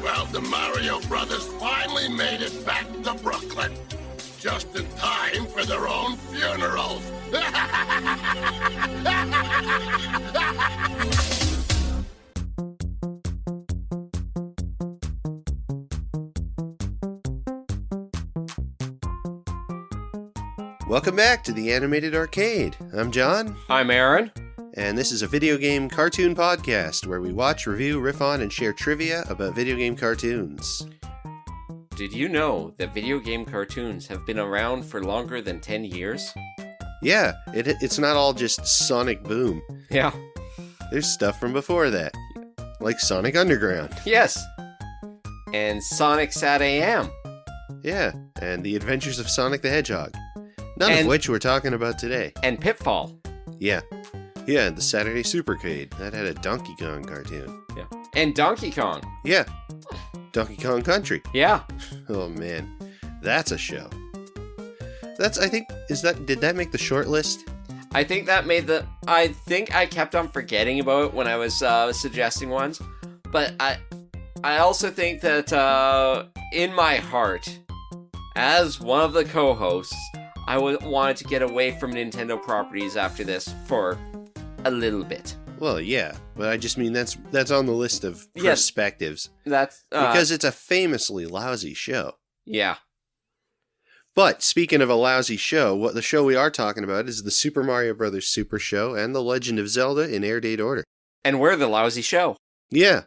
Well, the Mario Brothers finally made it back to Brooklyn. Just in time for their own funerals. Welcome back to the Animated Arcade. I'm John. I'm Aaron. And this is a video game cartoon podcast where we watch, review, riff on, and share trivia about video game cartoons. Did you know that video game cartoons have been around for longer than 10 years? Yeah, it's not all just Sonic Boom. Yeah. There's stuff from before that, like Sonic Underground. Yes. And Sonic Sat AM. Yeah, and The Adventures of Sonic the Hedgehog. None of which we're talking about today. And Pitfall. Yeah. Yeah, the Saturday Supercade. That had a Donkey Kong cartoon. Yeah. And Donkey Kong. Yeah. Donkey Kong Country. Yeah. Oh man, that's a show. Did that make the short list? I think that made I think I kept on forgetting about it when I was suggesting ones. But I also think that in my heart, as one of the co-hosts, I wanted to get away from Nintendo properties after this for a little bit. Well, yeah, but I just mean that's on the list of perspectives. That's because it's a famously lousy show. Yeah. But speaking of a lousy show, the show we are talking about is the Super Mario Bros. Super Show and the Legend of Zelda in air date order. And we're the lousy show. Yeah.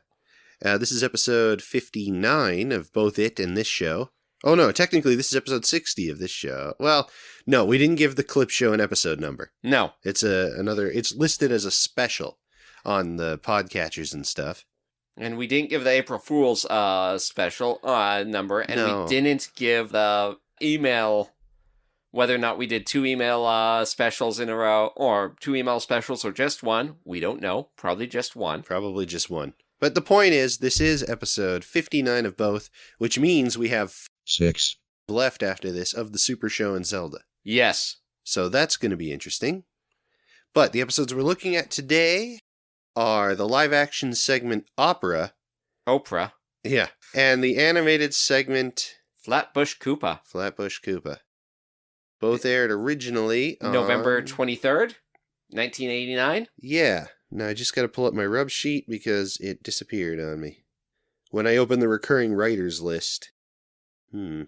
This is episode 59 of both it and this show. Oh no, technically this is episode 60 of this show. Well, no, we didn't give the clip show an episode number. No. It's it's listed as a special on the podcatchers and stuff. And we didn't give the April Fool's special number, and we didn't give the email, whether or not we did two email specials in a row, or two email specials, or just one. We don't know. Probably just one. Probably just one. But the point is, this is episode 59 of both, which means we have 6 left after this of the Super Show and Zelda. Yes. So that's going to be interesting. But the episodes we're looking at today are the live-action segment Oprah. Yeah. And the animated segment Flatbush Koopa. Flatbush Koopa. Both aired originally on November 23rd, 1989. Yeah. Now I just got to pull up my rub sheet because it disappeared on me. When I opened the recurring writers list. Where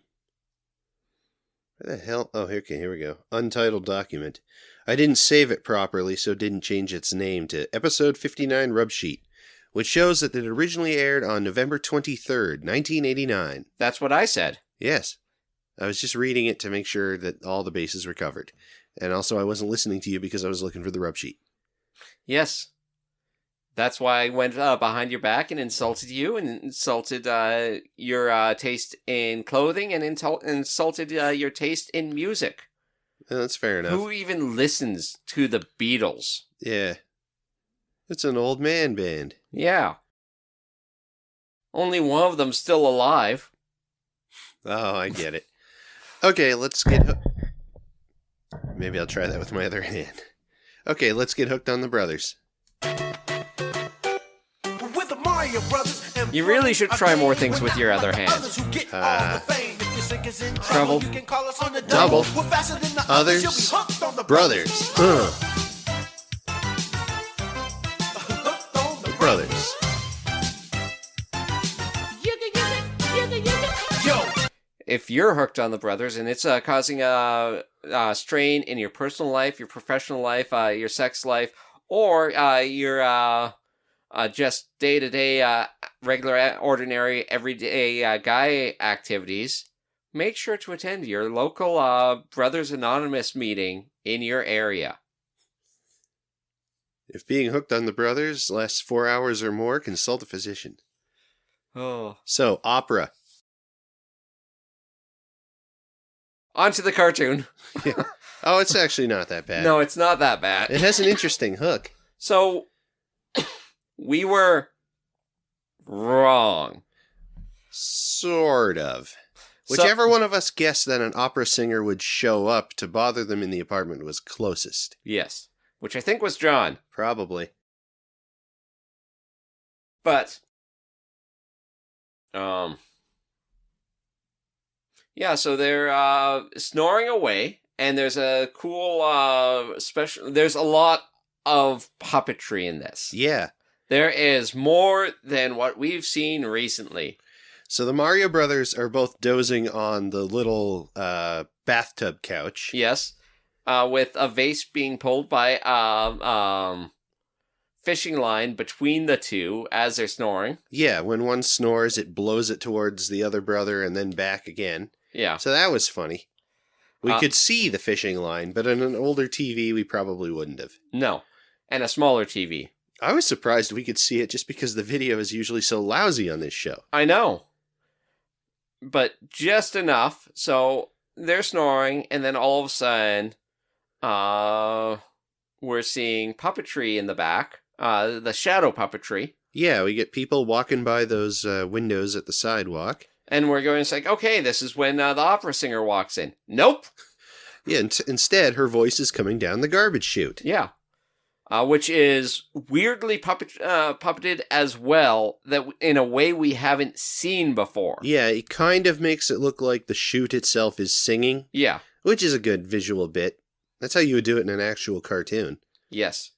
the hell? Oh, okay, here we go. Untitled document. I didn't save it properly, so it didn't change its name to Episode 59 Rub Sheet, which shows that it originally aired on November 23rd, 1989. That's what I said. Yes. I was just reading it to make sure that all the bases were covered. And also I wasn't listening to you because I was looking for the rub sheet. Yes. That's why I went behind your back and insulted you, and insulted your taste in clothing, and insulted your taste in music. That's fair enough. Who even listens to the Beatles? Yeah. It's an old man band. Yeah. Only one of them's still alive. Oh, I get it. Okay, let's get hooked. Maybe I'll try that with my other hand. Okay, let's get hooked on the brothers. You really should try more things with your other hand. Trouble. Double. Others. Brothers. Brothers. If you're hooked on the brothers and it's causing a strain in your personal life, your professional life, your sex life, or your just day-to-day, regular, ordinary, everyday guy activities, make sure to attend your local Brothers Anonymous meeting in your area. If being hooked on the brothers lasts 4 hours or more, consult a physician. Oh. So, Opera. On to the cartoon. Yeah. Oh, it's actually not that bad. No, it's not that bad. It has an interesting hook. So, we were wrong. Sort of. Whichever one of us guessed that an opera singer would show up to bother them in the apartment was closest. Yes. Which I think was John. Probably. But Yeah, so they're snoring away, and there's a cool special. There's a lot of puppetry in this. Yeah. There is more than what we've seen recently. So the Mario Brothers are both dozing on the little bathtub couch. Yes, with a vase being pulled by fishing line between the two as they're snoring. Yeah, when one snores, it blows it towards the other brother and then back again. Yeah. So that was funny. We could see the fishing line, but on an older TV, we probably wouldn't have. No. And a smaller TV. I was surprised we could see it just because the video is usually so lousy on this show. I know. But just enough. So they're snoring, and then all of a sudden, we're seeing puppetry in the back. The shadow puppetry. Yeah, we get people walking by those windows at the sidewalk. And we're going to say, okay, this is when the opera singer walks in. Nope. Yeah, instead, her voice is coming down the garbage chute. Yeah. Which is weirdly puppeted as well, that in a way we haven't seen before. Yeah, it kind of makes it look like the chute itself is singing. Yeah. Which is a good visual bit. That's how you would do it in an actual cartoon. Yes.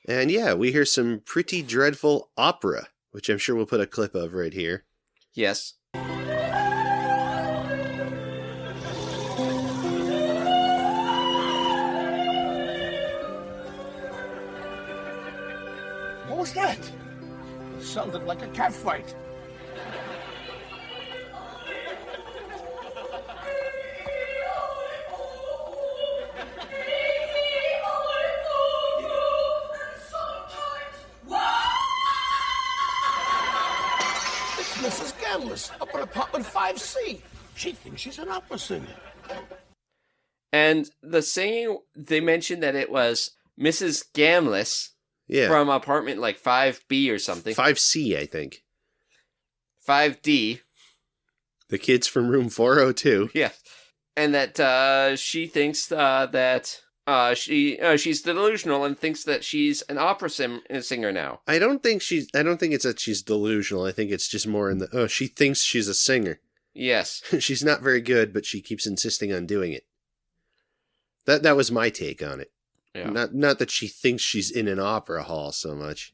And yeah, we hear some pretty dreadful opera, which I'm sure we'll put a clip of right here. Yes. What was that? It sounded like a cat fight. It's Mrs. Gamlis up in apartment 5C. She thinks she's an opera singer. And the singing, they mentioned that it was Mrs. Gamlis. Yeah. From apartment like 5B or something. 5C, I think. 5D. The kids from room 402. Yes. And that she thinks that she's delusional and thinks that she's an opera singer now. I don't think it's that she's delusional. I think it's just more in she thinks she's a singer. Yes. She's not very good, but she keeps insisting on doing it. That was my take on it. Yeah. Not that she thinks she's in an opera hall so much.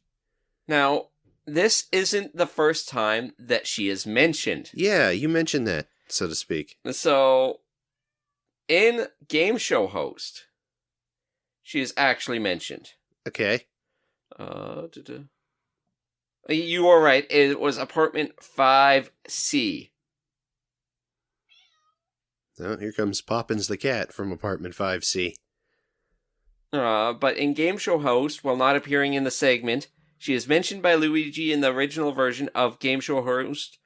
Now, this isn't the first time that she is mentioned. Yeah, you mentioned that, so to speak. So, in Game Show Host, she is actually mentioned. Okay. You were right. It was apartment 5C. Oh, here comes Poppins the cat from apartment 5C. But in Game Show Host, while not appearing in the segment, she is mentioned by Luigi in the original version of Game Show Host,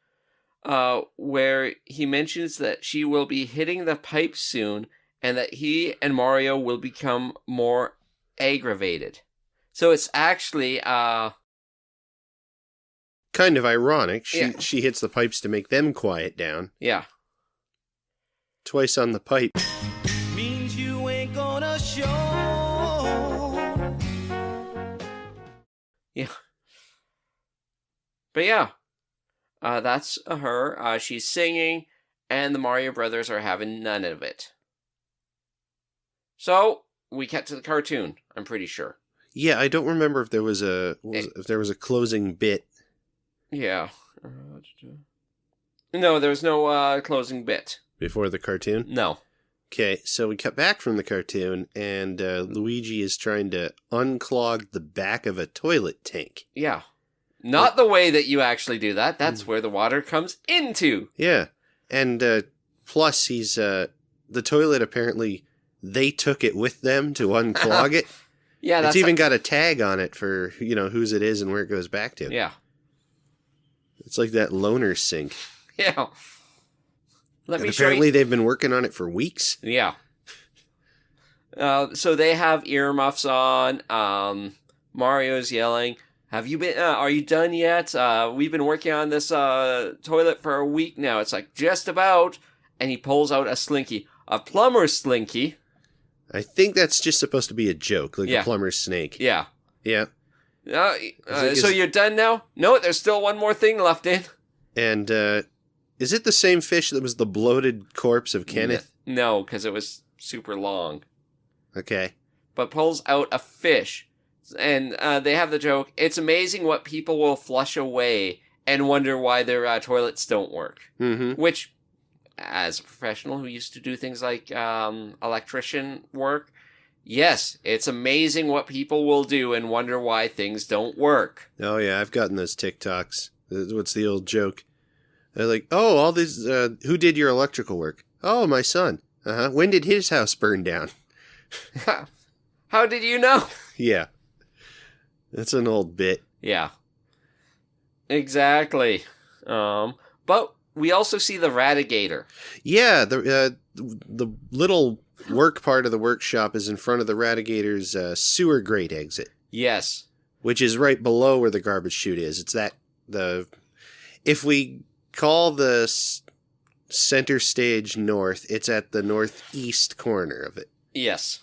where he mentions that she will be hitting the pipe soon, and that he and Mario will become more aggravated. So it's actually, kind of ironic. She hits the pipes to make them quiet down. Yeah. Twice on the pipe. Means you ain't gonna show. Yeah. But yeah, that's her. She's singing, and the Mario Brothers are having none of it. So, we cut to the cartoon, I'm pretty sure. Yeah, I don't remember if there was if there was a closing bit. Yeah. No, there was no closing bit. Before the cartoon? No. Okay, so we cut back from the cartoon, and Luigi is trying to unclog the back of a toilet tank. Yeah. Not the way that you actually do that. That's where the water comes into. Yeah. And plus, he's the toilet, apparently, they took it with them to unclog it. Yeah, it's even got a tag on it for, whose it is and where it goes back to. Yeah. It's like that loaner sink. Yeah. Apparently they've been working on it for weeks. Yeah. So they have earmuffs on. Mario's yelling, "Have you been? Are you done yet? We've been working on this toilet for a week now." It's like, just about. And he pulls out a slinky, a plumber's slinky. I think that's just supposed to be a joke, like a plumber's snake. Yeah. Yeah. So you're done now? No, there's still one more thing left in. And is it the same fish that was the bloated corpse of Kenneth? No, because it was super long. Okay. But pulls out a fish. And they have the joke, it's amazing what people will flush away and wonder why their toilets don't work. Mm-hmm. Which, as a professional who used to do things like electrician work, yes, it's amazing what people will do and wonder why things don't work. Oh, yeah, I've gotten those TikToks. What's the old joke? They're like, oh, all these, who did your electrical work? Oh, my son. Uh-huh. When did his house burn down? How did you know? Yeah. That's an old bit. Yeah. Exactly. But we also see the Radigator. Yeah, the little work part of the workshop is in front of the Radigator's sewer grate exit. Yes. Which is right below where the garbage chute is. It's if we call the center stage north, it's at the northeast corner of it. Yes.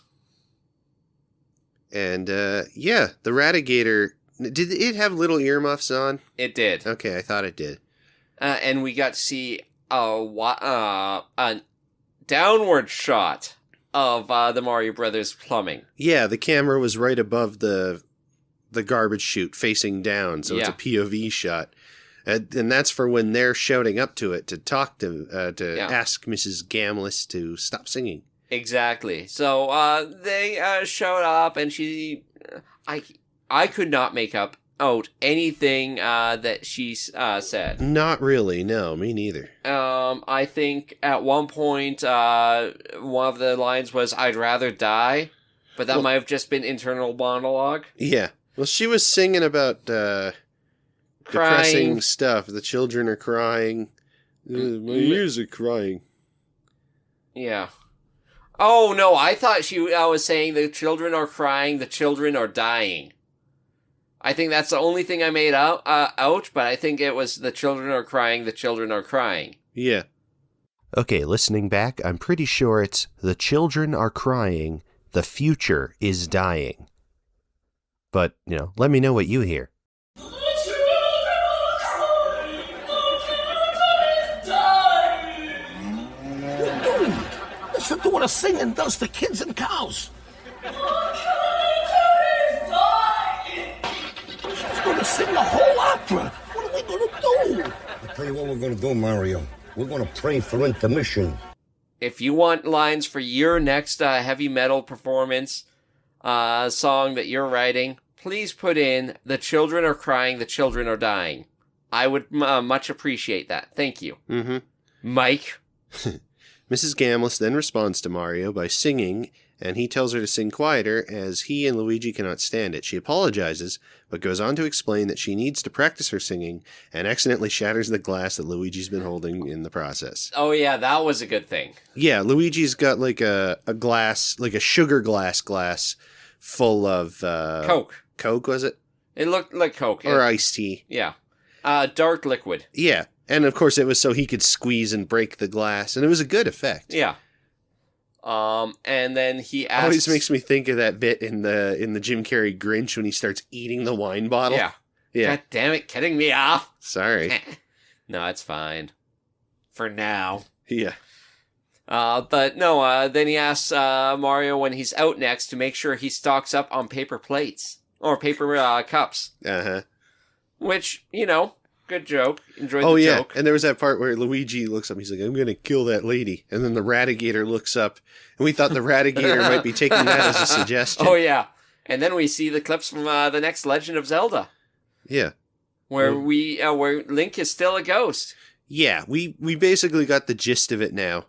And, yeah, the Radigator, did it have little earmuffs on? It did. Okay, I thought it did. And we got to see a downward shot of the Mario Brothers plumbing. Yeah, the camera was right above the garbage chute facing down, so it's a POV shot. And that's for when they're shouting up to it to talk to ask Mrs. Gamlis to stop singing. Exactly. So they showed up, and I could not make out anything that she said. Not really. No, me neither. I think at one point one of the lines was "I'd rather die," but that might have just been internal monologue. Yeah. Well, she was singing about depressing stuff. The children are crying. My ears are crying. Yeah. Oh, no, I thought she was saying the children are crying, the children are dying. I think that's the only thing I made out, but I think it was the children are crying, the children are crying. Yeah. Okay, listening back, I'm pretty sure it's the children are crying, the future is dying. But, let me know what you hear. Listen to what a singing does to kids and cows. She's going to sing the whole opera. What are we going to do? I'll tell you what we're going to do, Mario. We're going to pray for intermission. If you want lines for your next heavy metal performance song that you're writing, please put in "The children are crying, the children are dying." I would much appreciate that. Thank you. Mm-hmm. Mike. Mrs. Gamlis then responds to Mario by singing, and he tells her to sing quieter as he and Luigi cannot stand it. She apologizes, but goes on to explain that she needs to practice her singing and accidentally shatters the glass that Luigi's been holding in the process. Oh yeah, that was a good thing. Yeah, Luigi's got like a glass, like a sugar glass full of... Coke. Coke, was it? It looked like Coke. Or iced tea. Yeah. Dark liquid. Yeah. And of course it was so he could squeeze and break the glass, and it was a good effect. Yeah. And then he asks... Always makes me think of that bit in the Jim Carrey Grinch when he starts eating the wine bottle. Yeah. Yeah. God damn it, kidding me off. Sorry. No, it's fine. For now. Yeah. But no, then he asks Mario when he's out next to make sure he stocks up on paper plates. Or paper cups. Uh-huh. Which, good joke. Enjoyed the joke. Oh, yeah. joke. And there was that part where Luigi looks up. He's like, I'm going to kill that lady. And then the Radigator looks up. And we thought the Radigator might be taking that as a suggestion. Oh, yeah. And then we see the clips from the next Legend of Zelda. Yeah. Where where Link is still a ghost. Yeah. We basically got the gist of it now.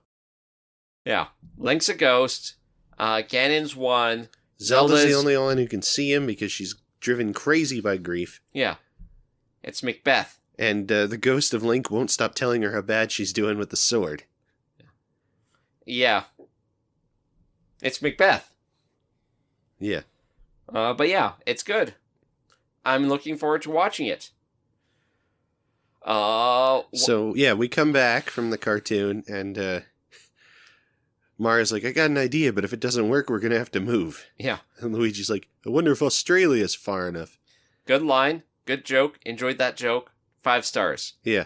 Yeah. Link's a ghost. Ganon's one. Zelda's the only one who can see him because she's driven crazy by grief. Yeah. It's Macbeth. And the ghost of Link won't stop telling her how bad she's doing with the sword. Yeah. It's Macbeth. Yeah. But yeah, it's good. I'm looking forward to watching it. So, yeah, we come back from the cartoon, and Mario's like, I got an idea, but if it doesn't work, we're going to have to move. Yeah. And Luigi's like, I wonder if Australia's far enough. Good line. Good joke. Enjoyed that joke. 5 stars. Yeah.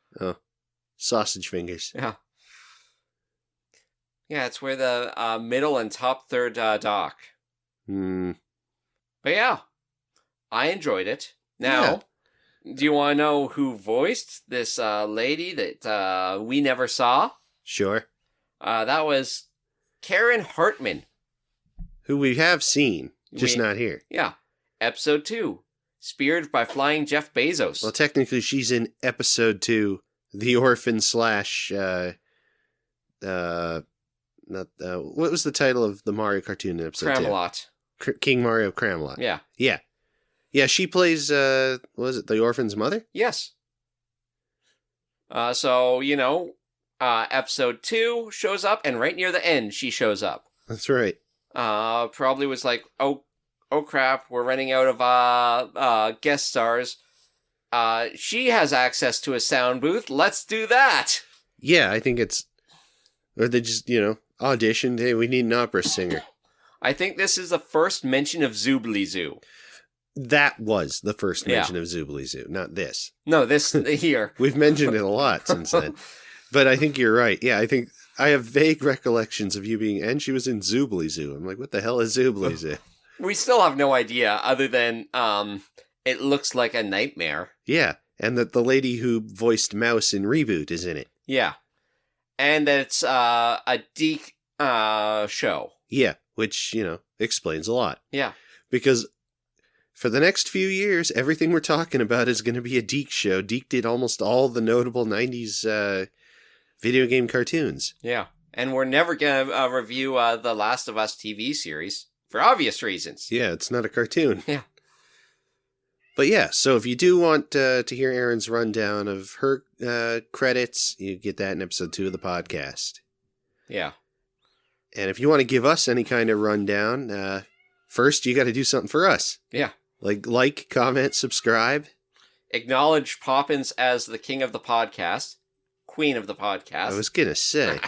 Oh, sausage fingers. Yeah. Yeah, it's where the middle and top third dock. Hmm. But yeah, I enjoyed it. Now, do you want to know who voiced this lady that we never saw? Sure. That was Karen Hartman. Who we have seen, just not here. Yeah. Episode 2. Speared by Flying Jeff Bezos. Well, technically, she's in episode 2, The Orphan slash, what was the title of the Mario cartoon in episode 2? Cramelot. King Mario Cramelot. Yeah. Yeah. Yeah, she plays, what was it, the orphan's mother? Yes. So, episode 2 shows up, and right near the end, she shows up. That's right. Probably was like, oh crap, we're running out of guest stars. She has access to a sound booth. Let's do that. Yeah, I think or they just, auditioned. Hey, we need an opera singer. I think this is the first mention of Zoobly Zoo. That was the first mention of Zoobly Zoo, not this. No, this here. We've mentioned it a lot since then. But I think you're right. Yeah, I think I have vague recollections of you being, and she was in Zoobly Zoo. I'm like, what the hell is Zoobly Zoo? We still have no idea other than it looks like a nightmare. Yeah, and that the lady who voiced Mouse in Reboot is in it. Yeah. And that it's a Deke show. Yeah, which, explains a lot. Yeah. Because for the next few years, everything we're talking about is going to be a Deke show. Deke did almost all the notable 90s video game cartoons. Yeah. And we're never going to review the Last of Us TV series for obvious reasons. Yeah, it's not a cartoon. Yeah. But yeah, so if you do want to hear Erin's rundown of her credits, you get that in episode 2 of the podcast. Yeah. And if you want to give us any kind of rundown, first you got to do something for us. Yeah. Like, comment, subscribe. Acknowledge Poppins as the king of the podcast. Queen of the podcast. I was going to say.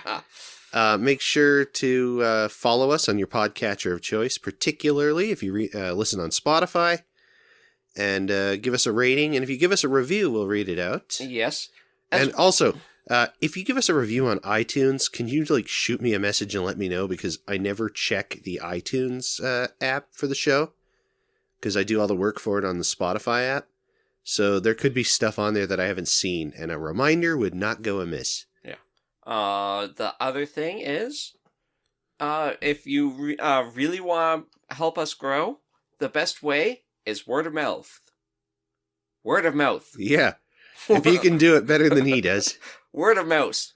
Make sure to follow us on your podcatcher of choice, particularly if you listen on Spotify. And give us a rating. And if you give us a review, we'll read it out. Yes. And also, if you give us a review on iTunes, can you shoot me a message and let me know? Because I never check the iTunes app for the show. Because I do all the work for it on the Spotify app. So there could be stuff on there that I haven't seen. And a reminder would not go amiss. Yeah. The other thing is, if you really want to help us grow, the best way is word of mouth. Word of mouth. Yeah. If you can do it better than he does. Word of mouth.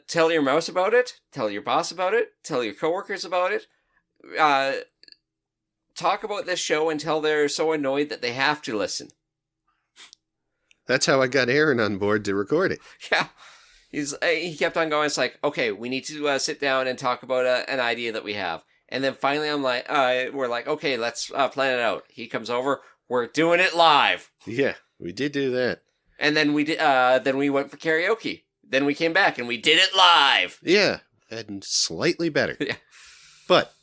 Tell your mouse about it. Tell your boss about it. Tell your coworkers about it. Talk about this show until they're so annoyed that they have to listen. That's how I got Aaron on board to record it. Yeah. He kept on going. It's like, okay, we need to sit down and talk about an idea that we have. And then finally we're like, okay, let's plan it out. He comes over. We're doing it live. Yeah, we did do that. And then then we went for karaoke. Then we came back and we did it live. Yeah, and slightly better. Yeah. But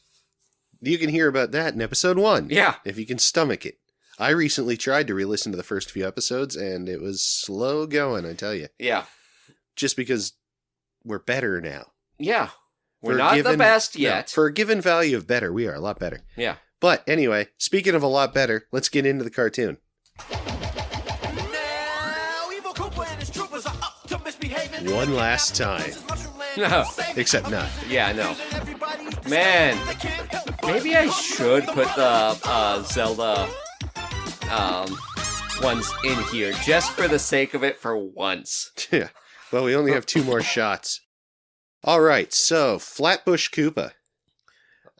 you can hear about that in episode 1. Yeah. If you can stomach it. I recently tried to re-listen to the first few episodes, and it was slow going, I tell you. Yeah. Just because we're better now. Yeah. We're not the best yet. No, for a given value of better, we are a lot better. Yeah. But anyway, speaking of a lot better, let's get into the cartoon. Now, evil Koopa and his troopers are up to misbehaving. One last time. No. Except not. Yeah, no. Man, maybe I should put the Zelda ones in here just for the sake of it for once. Yeah. Well, we only have 2 more shots. All right, so Flatbush Koopa.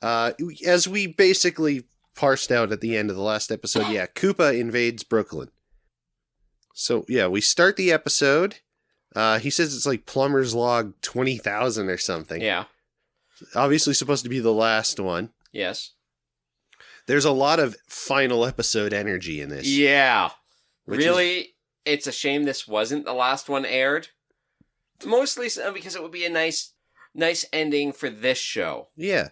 As we basically parsed out at the end of the last episode, yeah, Koopa invades Brooklyn. So, yeah, we start the episode. He says it's like Plumber's Log 20,000 or something. Yeah. Obviously supposed to be the last one. Yes. There's a lot of final episode energy in this. Yeah. Really, it's a shame this wasn't the last one aired. Mostly because it would be a nice ending for this show. Yeah.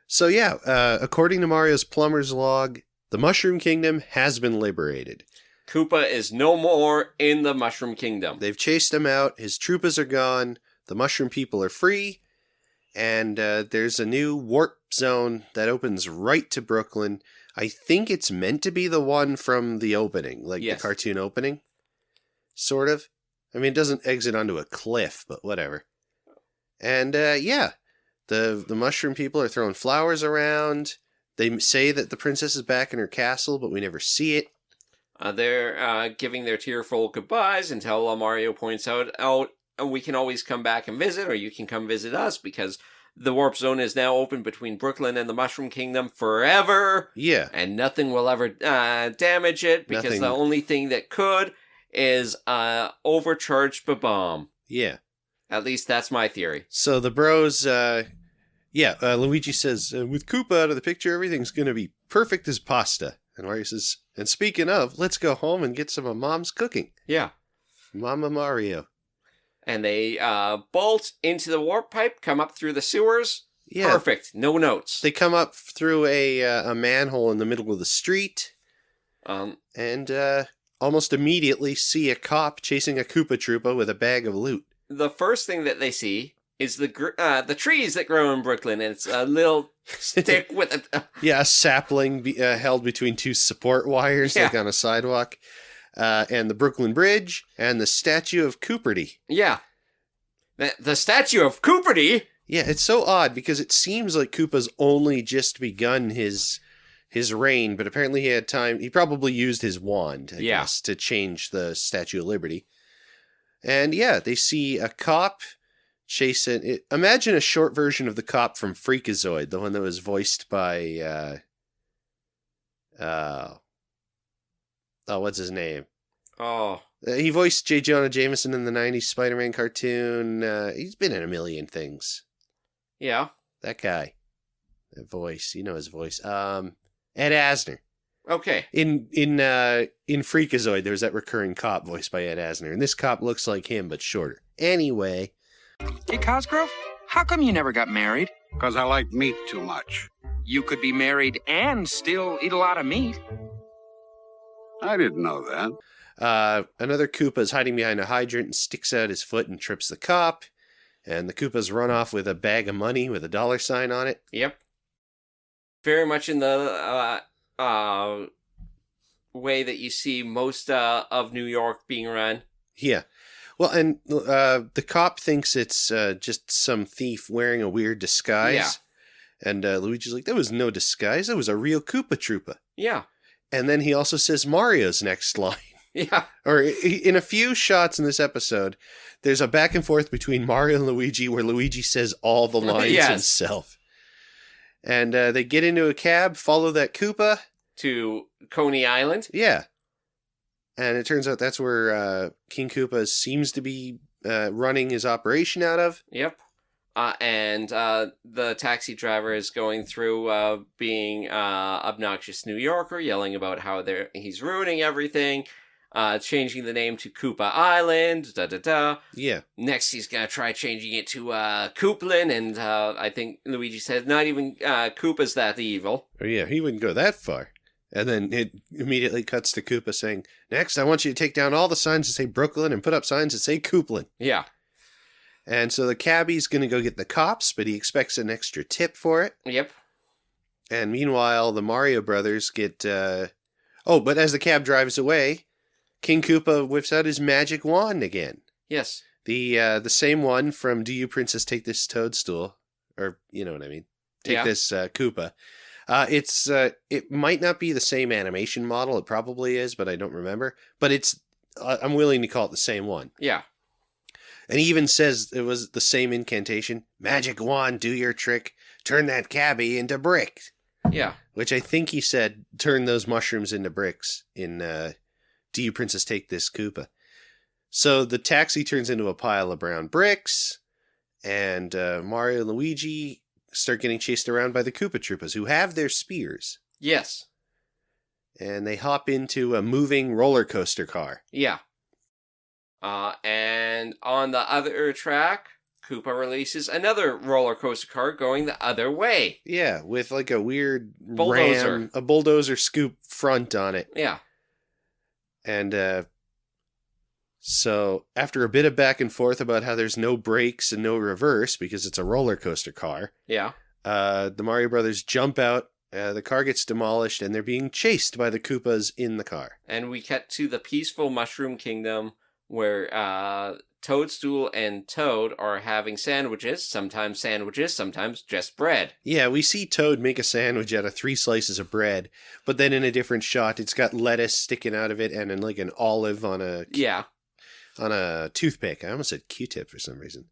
So yeah, according to Mario's Plumber's Log, the Mushroom Kingdom has been liberated. Koopa is no more in the Mushroom Kingdom. They've chased him out. His Troopas are gone. The Mushroom people are free. And there's a new warp zone that opens right to Brooklyn. I think it's meant to be the one from the opening, like Yes. the cartoon opening. Sort of. I mean, it doesn't exit onto a cliff, but whatever. And yeah, the Mushroom people are throwing flowers around. They say that the princess is back in her castle, but we never see it. They're giving their tearful goodbyes until Mario points out, we can always come back and visit, or you can come visit us, because the warp zone is now open between Brooklyn and the Mushroom Kingdom forever. Yeah. And nothing will ever damage it, because Nothing. the only thing that could is overcharged bomb. Yeah. At least that's my theory. So the bros, Luigi says, with Koopa out of the picture, everything's going to be perfect as pasta. And Mario says, and speaking of, let's go home and get some of Mom's cooking. Yeah. Mama Mario. And they bolt into the warp pipe, come up through the sewers. Yeah. Perfect. No notes. They come up through a manhole in the middle of the street. And almost immediately see a cop chasing a Koopa Troopa with a bag of loot. The first thing that they see is the trees that grow in Brooklyn, and it's a little stick with a... A sapling held between two support wires, like on a sidewalk. And the Brooklyn Bridge, and the statue of Cooperty. Yeah. The statue of Cooperty? Yeah, it's so odd, because it seems like Koopa's only just begun his reign, but apparently he had time. He probably used his wand, I guess, to change the Statue of Liberty. And yeah, they see a cop chasing... Imagine a short version of the cop from Freakazoid, the one that was voiced by... what's his name? Oh. He voiced J. Jonah Jameson in the 90s Spider-Man cartoon. He's been in a million things. Yeah. That guy. That voice. You know his voice. Ed Asner. Okay. In Freakazoid, there's that recurring cop voiced by Ed Asner. And this cop looks like him, but shorter. Anyway. Hey, Cosgrove, how come you never got married? Because I like meat too much. You could be married and still eat a lot of meat. I didn't know that. Another Koopa is hiding behind a hydrant and sticks out his foot and trips the cop. And the Koopas run off with a bag of money with a $sign on it. Yep. Very much in the way that you see most of New York being run. Yeah. Well, and the cop thinks it's just some thief wearing a weird disguise. Yeah. And Luigi's like, that was no disguise. That was a real Koopa Troopa. Yeah. And then he also says Mario's next line. Yeah. Or in a few shots in this episode, there's a back and forth between Mario and Luigi where Luigi says all the lines himself. And they get into a cab, follow that Koopa. To Coney Island. Yeah. And it turns out that's where King Koopa seems to be running his operation out of. Yep. And the taxi driver is going through being obnoxious New Yorker, yelling about how he's ruining everything, changing the name to Koopa Island, da-da-da. Yeah. Next, he's going to try changing it to Koopalin, and I think Luigi said not even Koopa's that evil. Oh, yeah, he wouldn't go that far. And then it immediately cuts to Koopa saying, next, I want you to take down all the signs that say Brooklyn and put up signs that say Koopalin. Yeah. And so the cabbie's going to go get the cops, but he expects an extra tip for it. Yep. And meanwhile, the Mario brothers get... but as the cab drives away, King Koopa whips out his magic wand again. Yes. The same one from Do You Princess Take This Toadstool? Or, you know what I mean. Take this Koopa. It might not be the same animation model. It probably is, but I don't remember. But it's... I'm willing to call it the same one. Yeah. And he even says it was the same incantation. Magic wand, do your trick. Turn that cabbie into bricks. Yeah. Which I think he said, turn those mushrooms into bricks in Do You Princess Take This Koopa. So the taxi turns into a pile of brown bricks. And Mario and Luigi start getting chased around by the Koopa Troopas, who have their spears. Yes. And they hop into a moving roller coaster car. Yeah. And on the other track, Koopa releases another roller coaster car going the other way. Yeah, with like a weird bulldozer. a bulldozer scoop front on it. Yeah. And so after a bit of back and forth about how there's no brakes and no reverse because it's a roller coaster car, the Mario Brothers jump out, the car gets demolished, and they're being chased by the Koopas in the car. And we cut to the peaceful Mushroom Kingdom where Toadstool and Toad are having sandwiches, sometimes just bread. Yeah, we see Toad make a sandwich out of 3 slices of bread, but then in a different shot, it's got lettuce sticking out of it and like an olive on a toothpick. I almost said Q-tip for some reason.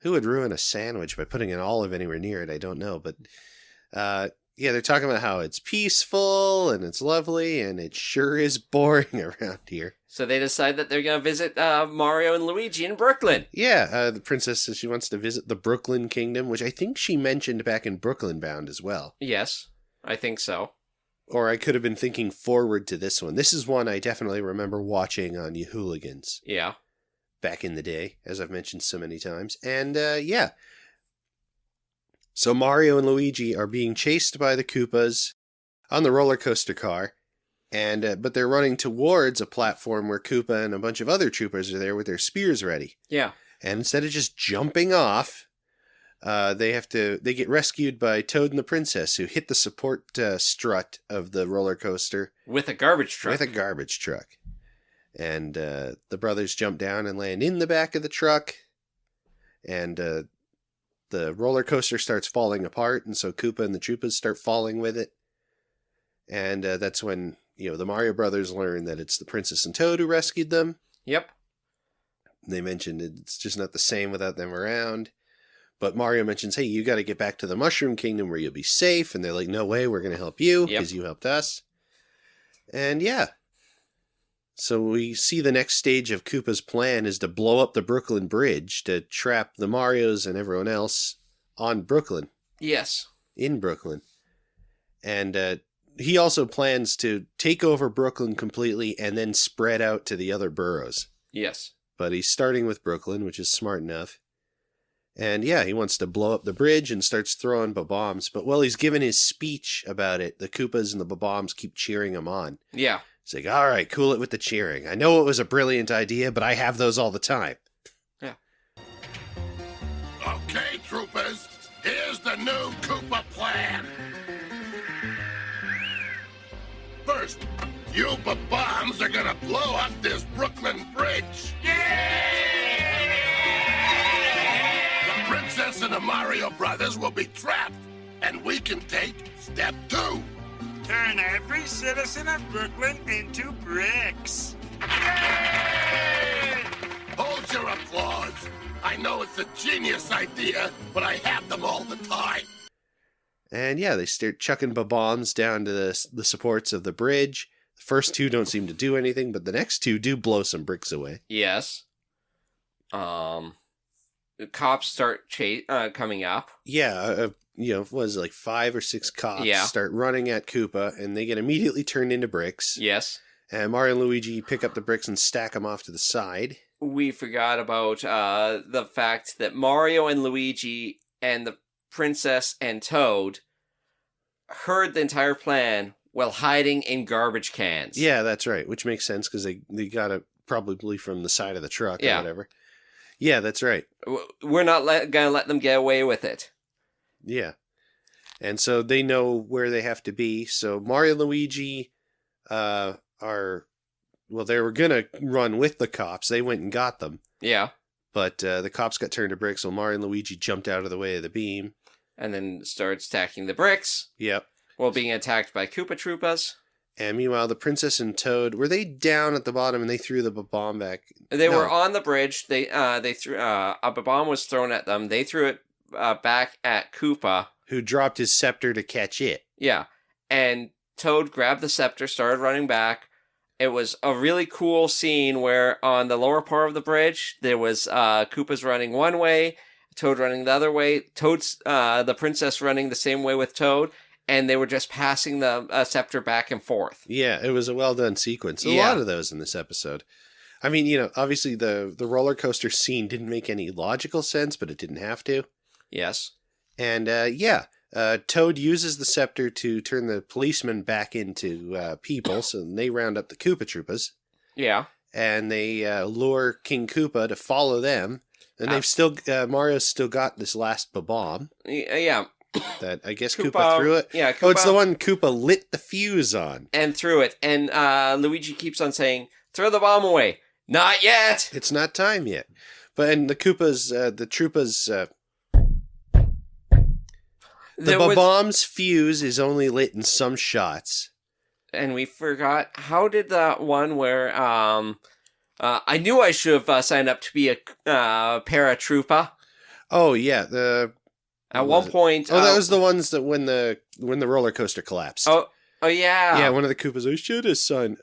Who would ruin a sandwich by putting an olive anywhere near it? I don't know, but yeah, they're talking about how it's peaceful and it's lovely, and it sure is boring around here. So they decide that they're going to visit Mario and Luigi in Brooklyn. Yeah, the princess says she wants to visit the Brooklyn Kingdom, which I think she mentioned back in Brooklyn Bound as well. Yes, I think so. Or I could have been thinking forward to this one. This is one I definitely remember watching on Yahooligans. Yeah. Back in the day, as I've mentioned so many times. And yeah. So Mario and Luigi are being chased by the Koopas on the roller coaster car, and but they're running towards a platform where Koopa and a bunch of other troopers are there with their spears ready. Yeah. And instead of just jumping off, they get rescued by Toad and the Princess, who hit the support strut of the roller coaster with a garbage truck. And the brothers jump down and land in the back of the truck, and the roller coaster starts falling apart, and so Koopa and the Troopas start falling with it. And that's when, the Mario Brothers learn that it's the Princess and Toad who rescued them. Yep. They mentioned it's just not the same without them around. But Mario mentions, hey, you got to get back to the Mushroom Kingdom where you'll be safe. And they're like, no way, we're going to help you because you helped us. And yeah. So we see the next stage of Koopa's plan is to blow up the Brooklyn Bridge to trap the Marios and everyone else on Brooklyn. Yes. In Brooklyn. And he also plans to take over Brooklyn completely and then spread out to the other boroughs. Yes. But he's starting with Brooklyn, which is smart enough. And yeah, he wants to blow up the bridge and starts throwing bombs. But while he's giving his speech about it, the Koopas and the bombs keep cheering him on. Yeah. It's like, all right, cool it with the cheering. I know it was a brilliant idea, but I have those all the time. Yeah. Okay, troopers, here's the new Koopa plan. First, you bombs are gonna blow up this Brooklyn Bridge. The Princess and the Mario Brothers will be trapped, and we can take step 2. Turn every citizen of Brooklyn into bricks. Hold your applause. I know it's a genius idea, but I have them all the time. And yeah, they start chucking bombs down to the supports of the bridge. The first 2 don't seem to do anything, but the next 2 do blow some bricks away. Yes. The cops start coming up. Yeah, what was it, like 5 or 6 cops start running at Koopa, and they get immediately turned into bricks. Yes. And Mario and Luigi pick up the bricks and stack them off to the side. We forgot about the fact that Mario and Luigi and the Princess and Toad heard the entire plan while hiding in garbage cans. Yeah, that's right, which makes sense because they got it probably from the side of the truck or whatever. Yeah, that's right. We're not going to let them get away with it. Yeah. And so they know where they have to be. So Mario and Luigi they were going to run with the cops. They went and got them. Yeah. But the cops got turned to bricks, so Mario and Luigi jumped out of the way of the beam. And then started stacking the bricks. Yep. While being attacked by Koopa Troopas. And meanwhile, the Princess and Toad, were they down at the bottom and they threw the bomb back? They were on the bridge. They threw a bomb was thrown at them. They threw it back at Koopa, who dropped his scepter to catch it. Yeah. And Toad grabbed the scepter, started running back. It was a really cool scene where on the lower part of the bridge, there was Koopa's running one way, Toad running the other way, the princess running the same way with Toad, and they were just passing the scepter back and forth. Yeah, it was a well-done sequence. A lot of those in this episode. I mean, obviously the roller coaster scene didn't make any logical sense, but it didn't have to. Yes. And Toad uses the scepter to turn the policemen back into people, so they round up the Koopa Troopas. Yeah. And they lure King Koopa to follow them. And they've still, Mario's still got this last bomb. Yeah. That I guess Koopa threw it. Yeah, Koopa, oh, it's the one Koopa lit the fuse on. And threw it. And Luigi keeps on saying, throw the bomb away. Not yet! It's not time yet. But and the Koopas, the Troopas, the bomb's fuse is only lit in some shots. And we forgot, how did that one where, I knew I should have signed up to be a paratrooper. Oh, yeah, At one point... Oh, that was the ones that when the roller coaster collapsed. Oh, yeah. Yeah, one of the Koopas, I should have signed...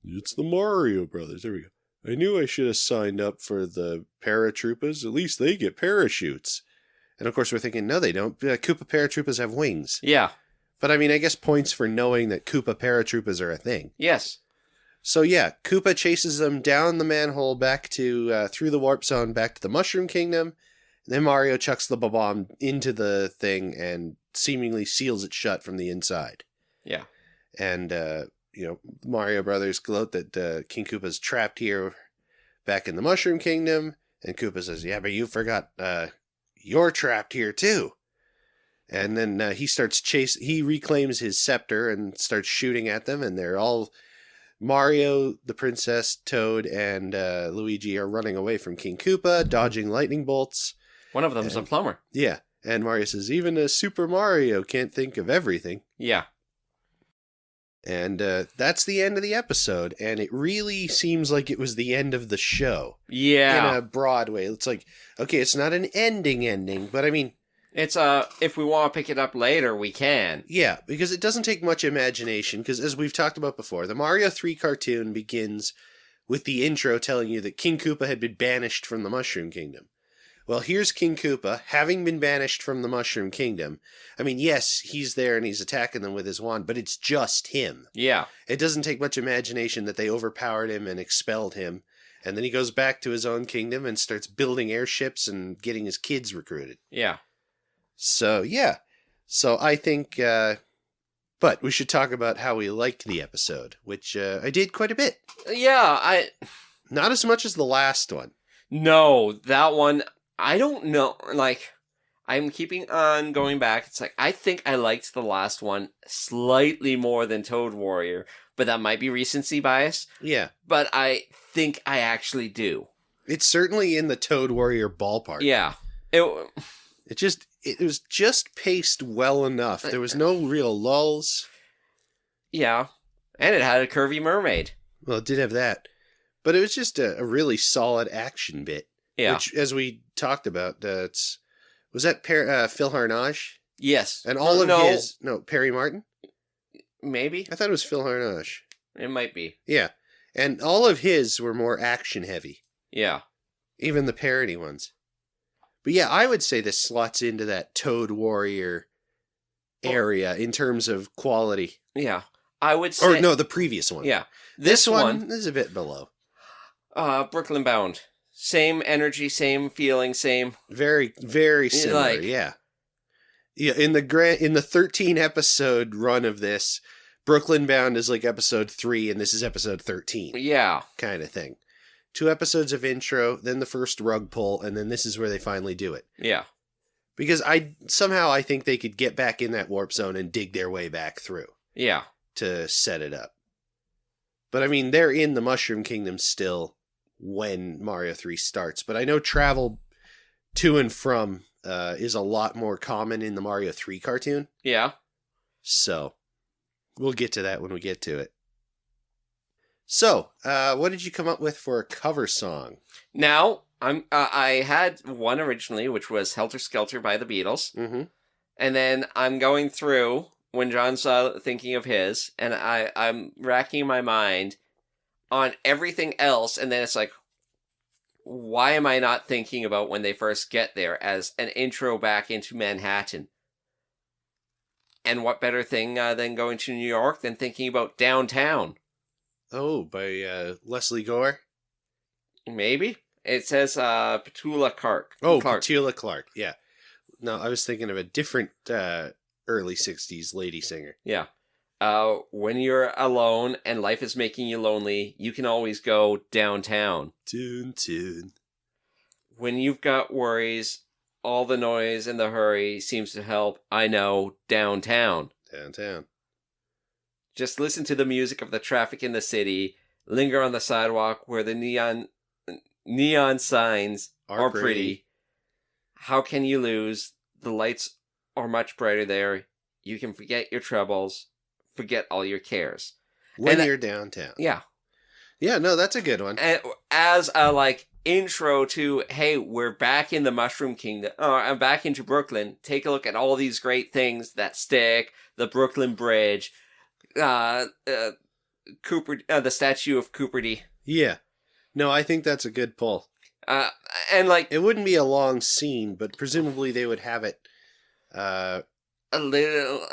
It's the Mario Brothers, there we go. I knew I should have signed up for the paratroopers. At least they get parachutes. And of course we're thinking, no they don't. Koopa paratroopers have wings. Yeah. But I mean, I guess points for knowing that Koopa paratroopers are a thing. Yes. So yeah, Koopa chases them down the manhole back to, through the warp zone back to the Mushroom Kingdom. And then Mario chucks the bomb into the thing and seemingly seals it shut from the inside. Yeah. And, Mario Brothers gloat that King Koopa's trapped here back in the Mushroom Kingdom. And Koopa says, yeah, but you forgot you're trapped here too. And then he reclaims his scepter and starts shooting at them. And they're all, Mario, the princess, Toad, and Luigi are running away from King Koopa, dodging lightning bolts. One of them's a plumber. Yeah. And Mario says, even a Super Mario can't think of everything. Yeah. And that's the end of the episode, and it really seems like it was the end of the show. Yeah. In a broad way. It's like, okay, it's not an ending, but I mean... It's, if we want to pick it up later, we can. Yeah, because it doesn't take much imagination, because as we've talked about before, the Mario 3 cartoon begins with the intro telling you that King Koopa had been banished from the Mushroom Kingdom. Well, here's King Koopa, having been banished from the Mushroom Kingdom. I mean, yes, he's there and he's attacking them with his wand, but it's just him. Yeah. It doesn't take much imagination that they overpowered him and expelled him. And then he goes back to his own kingdom and starts building airships and getting his kids recruited. Yeah. So, yeah. So I think, but we should talk about how we liked the episode, which I did quite a bit. Yeah, Not as much as the last one. No, that one... I don't know, like, I'm keeping on going back. It's like, I think I liked the last one slightly more than Toad Warrior, but that might be recency bias. Yeah. But I think I actually do. It's certainly in the Toad Warrior ballpark. Yeah. It was just paced well enough. There was no real lulls. Yeah. And it had a curvy mermaid. Well, it did have that. But it was just a really solid action bit. Yeah. Which, as we talked about, was that Phil Harnage? Yes. And all of his... No, Perry Martin? Maybe? I thought it was Phil Harnage. It might be. Yeah. And all of his were more action-heavy. Yeah. Even the parody ones. But yeah, I would say this slots into that Toad Warrior area in terms of quality. Yeah. I would say... Or no, the previous one. Yeah. This one is a bit below. Brooklyn Bound. Same energy, same feeling, same... Very, very similar, yeah. Yeah, in the 13 episode run of this, Brooklyn Bound is like episode 3 and this is episode 13. Yeah. Kind of thing. 2 episodes of intro, then the first rug pull, and then this is where they finally do it. Yeah. Because I think they could get back in that warp zone and dig their way back through. Yeah. To set it up. But I mean, they're in the Mushroom Kingdom still when Mario 3 starts. But I know travel to and from is a lot more common in the Mario 3 cartoon. Yeah. So, we'll get to that when we get to it. So, what did you come up with for a cover song? Now, I had one originally, which was Helter Skelter by the Beatles. Mm-hmm. And then I'm going through when John's thinking of his, and I'm racking my mind on everything else, and then it's like, why am I not thinking about when they first get there as an intro back into Manhattan? And what better thing than going to New York than thinking about Downtown? Oh, by Leslie Gore? Maybe. It says Petula Clark. Oh, Petula Clark, yeah. No, I was thinking of a different early 60s lady singer. Yeah. when you're alone and life is making you lonely, you can always go downtown. Tune. When you've got worries, all the noise and the hurry seems to help. I know, downtown. Downtown. Just listen to the music of the traffic in the city. Linger on the sidewalk where the neon signs are pretty. How can you lose? The lights are much brighter there. You can forget your troubles, forget all your cares. When you're downtown. Yeah. Yeah, no, that's a good one. And as a intro to, hey, we're back in the Mushroom Kingdom, I'm back into Brooklyn. Take a look at all these great things that stick, the Brooklyn Bridge, Cooper, the statue of Cooper D. Yeah. No, I think that's a good pull. And it wouldn't be a long scene, but presumably they would have it a little,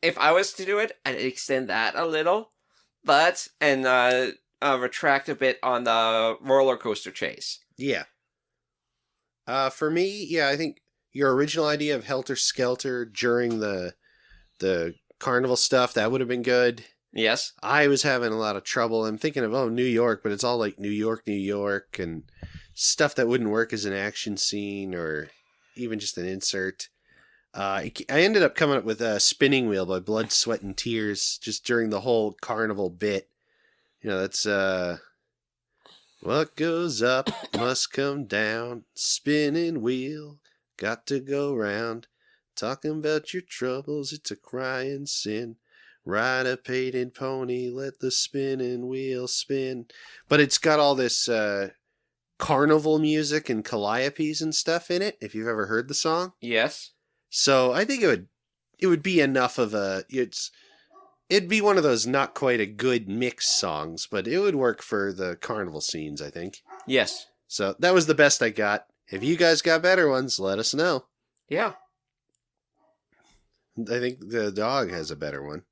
if I was to do it, I'd extend that a little, and retract a bit on the roller coaster chase. Yeah. For me, yeah, I think your original idea of Helter Skelter during the carnival stuff, that would have been good. Yes. I was having a lot of trouble. I'm thinking of, New York, but it's all like New York, and stuff that wouldn't work as an action scene or even just an insert. I ended up coming up with a Spinning Wheel by Blood, Sweat, and Tears just during the whole carnival bit. That's, what goes up must come down, spinning wheel, got to go round, talking about your troubles, it's a crying sin. Ride a painted pony, let the spinning wheel spin. But it's got all this carnival music and calliopes and stuff in it, if you've ever heard the song. Yes. So I think it would be enough of it'd be one of those not quite a good mix songs, but it would work for the carnival scenes, I think. Yes. So that was the best I got. If you guys got better ones, let us know. Yeah. I think the dog has a better one.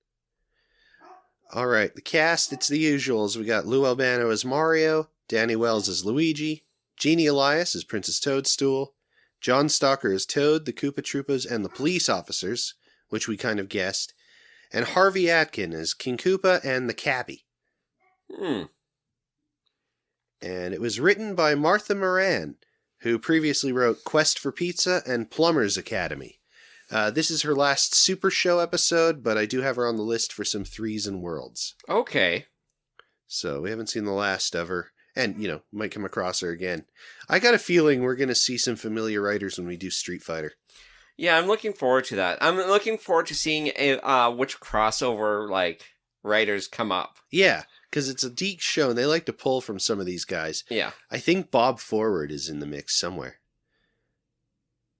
All right, the cast, it's the usuals. We got Lou Albano as Mario, Danny Wells as Luigi, Jeannie Elias as Princess Toadstool, John Stalker as Toad, the Koopa Troopas, and the police officers, which we kind of guessed, and Harvey Atkin as King Koopa and the Cabbie. And it was written by Martha Moran, who previously wrote Quest for Pizza and Plumber's Academy. This is her last Super Show episode, but I do have her on the list for some Threes and Worlds. Okay. So we haven't seen the last of her, and, might come across her again. I got a feeling we're going to see some familiar writers when we do Street Fighter. Yeah, I'm looking forward to that. I'm looking forward to seeing which crossover, writers come up. Yeah, because it's a geek show, and they like to pull from some of these guys. Yeah. I think Bob Forward is in the mix somewhere.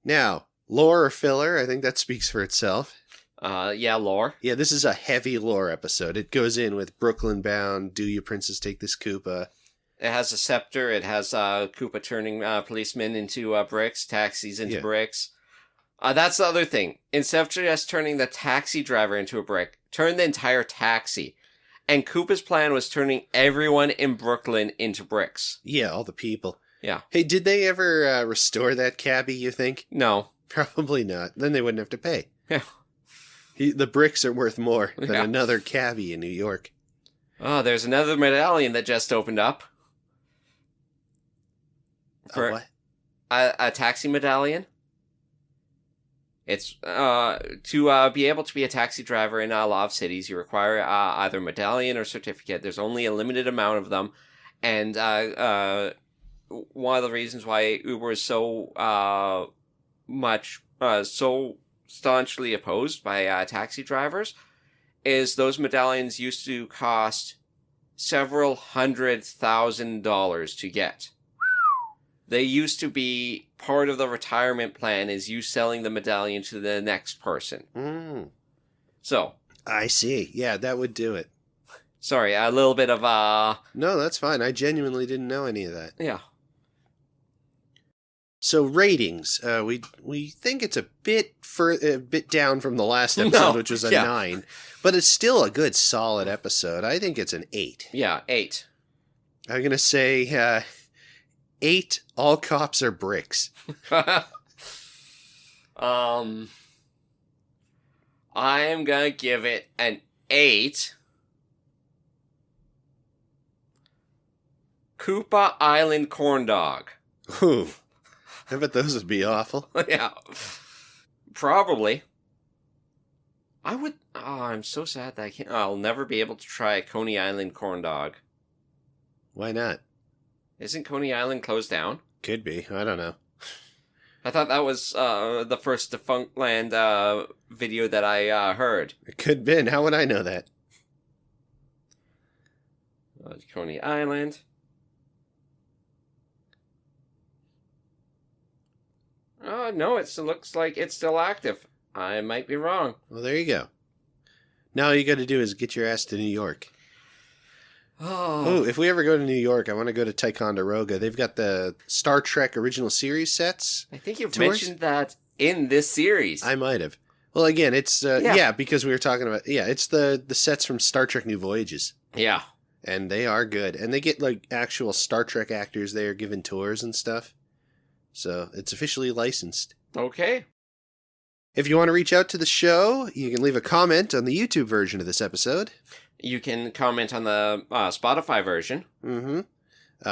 Now, lore or filler, I think that speaks for itself. Yeah, lore. Yeah, this is a heavy lore episode. It goes in with Brooklyn Bound, Do You Princess Take This Koopa. It has a scepter. It has Koopa turning policemen into bricks, taxis into bricks. That's the other thing. Instead of just turning the taxi driver into a brick, turn the entire taxi. And Koopa's plan was turning everyone in Brooklyn into bricks. Yeah, all the people. Yeah. Hey, did they ever restore that cabbie, you think? No. Probably not. Then they wouldn't have to pay. Yeah. The bricks are worth more than another cabbie in New York. Oh, there's another medallion that just opened up. For what? A taxi medallion. It's to be able to be a taxi driver in a lot of cities, you require either medallion or certificate. There's only a limited amount of them, and one of the reasons why Uber is so so staunchly opposed by taxi drivers is those medallions used to cost several $100,000 to get. They used to be part of the retirement plan is you selling the medallion to the next person. So. I see. Yeah, that would do it. Sorry, a little bit of No, that's fine. I genuinely didn't know any of that. Yeah. So ratings, we think it's a bit down from the last episode, which was a 9, but it's still a good solid episode. I think it's an 8. Yeah, 8. I'm gonna say 8. All cops are bricks. I am gonna give it an 8. Koopa Island corn dog. Ooh. I bet those would be awful. Yeah. Probably. I would... Oh, I'm so sad that I'll never be able to try a Coney Island corn dog. Why not? Isn't Coney Island closed down? Could be. I don't know. I thought that was the first Defunct Land video that I heard. It could have been. How would I know that? Coney Island. Oh, no, it looks like it's still active. I might be wrong. Well, there you go. Now all you got to do is get your ass to New York. Oh, if we ever go to New York, I want to go to Ticonderoga. They've got the Star Trek original series sets. I think you've mentioned that in this series. I might have. Well, again, it's, because we were talking about, it's the sets from Star Trek New Voyages. Yeah. And they are good. And they get, like, actual Star Trek actors there giving tours and stuff. So, it's officially licensed. Okay. If you want to reach out to the show, you can leave a comment on the YouTube version of this episode. You can comment on the Spotify version. Mm-hmm.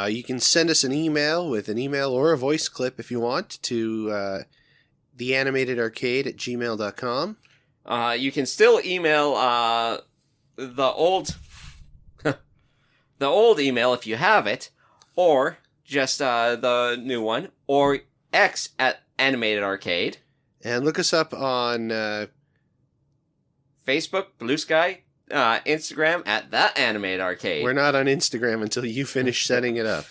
You can send us an email with an email or a voice clip if you want to theanimatedarcade@gmail.com. You can still email the old the old email if you have it, or just the new one, or x@animatedArcade. And look us up on Facebook, Blue Sky, Instagram @TheAnimatedArcade. We're not on Instagram until you finish setting it up.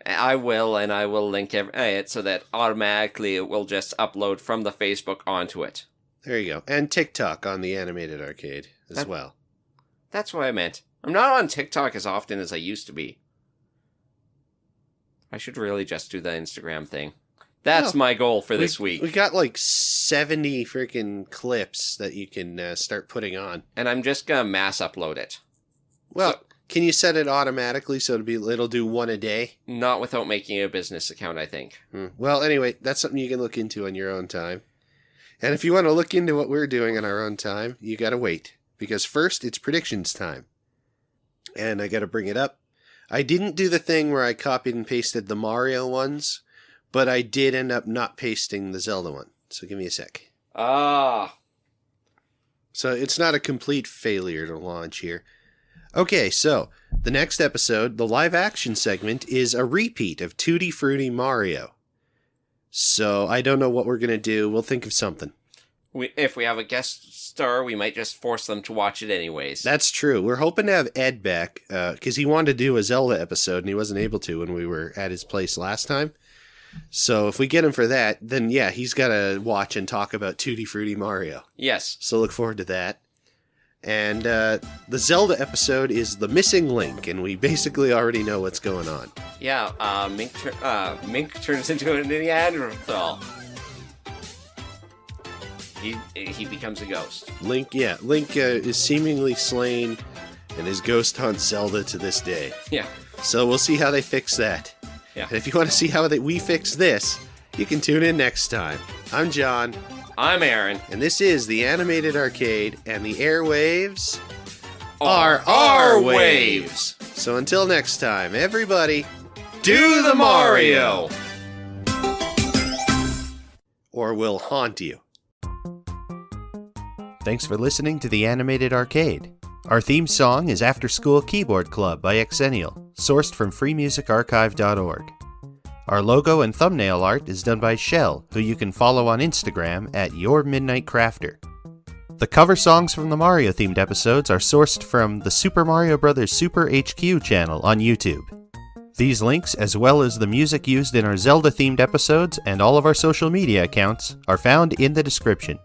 I will, and I will link it so that automatically it will just upload from the Facebook onto it. There you go. And TikTok on the Animated Arcade as well. That's what I meant. I'm not on TikTok as often as I used to be. I should really just do the Instagram thing. That's my goal for this week. We got like 70 freaking clips that you can start putting on. And I'm just going to mass upload it. Well, can you set it automatically so it'll do one a day? Not without making a business account, I think. Well, anyway, that's something you can look into on your own time. And if you want to look into what we're doing on our own time, you got to wait. Because first, it's predictions time. And I got to bring it up. I didn't do the thing where I copied and pasted the Mario ones, but I did end up not pasting the Zelda one. So give me a sec. So it's not a complete failure to launch here. Okay, so the next episode, the live action segment, is a repeat of Tutti Frutti Mario. So I don't know what we're going to do. We'll think of something. If we have a guest star, we might just force them to watch it anyways. That's true. We're hoping to have Ed back, because he wanted to do a Zelda episode, and he wasn't able to when we were at his place last time. So if we get him for that, then yeah, he's got to watch and talk about Tutti Frutti Mario. Yes. So look forward to that. And the Zelda episode is The Missing Link, and we basically already know what's going on. Yeah, Mink turns into an Neanderthal. He becomes a ghost. Link is seemingly slain, and his ghost haunts Zelda to this day. Yeah. So we'll see how they fix that. Yeah. And if you want to see how we fix this, you can tune in next time. I'm John. I'm Aaron. And this is the Animated Arcade, and the airwaves are our waves. So until next time, everybody, do the Mario! Or we'll haunt you. Thanks for listening to the Animated Arcade. Our theme song is After School Keyboard Club by Xennial, sourced from freemusicarchive.org. Our logo and thumbnail art is done by Shell, who you can follow on Instagram at YourMidnightCrafter. The cover songs from the Mario-themed episodes are sourced from the Super Mario Bros. Super HQ channel on YouTube. These links, as well as the music used in our Zelda-themed episodes and all of our social media accounts, are found in the description.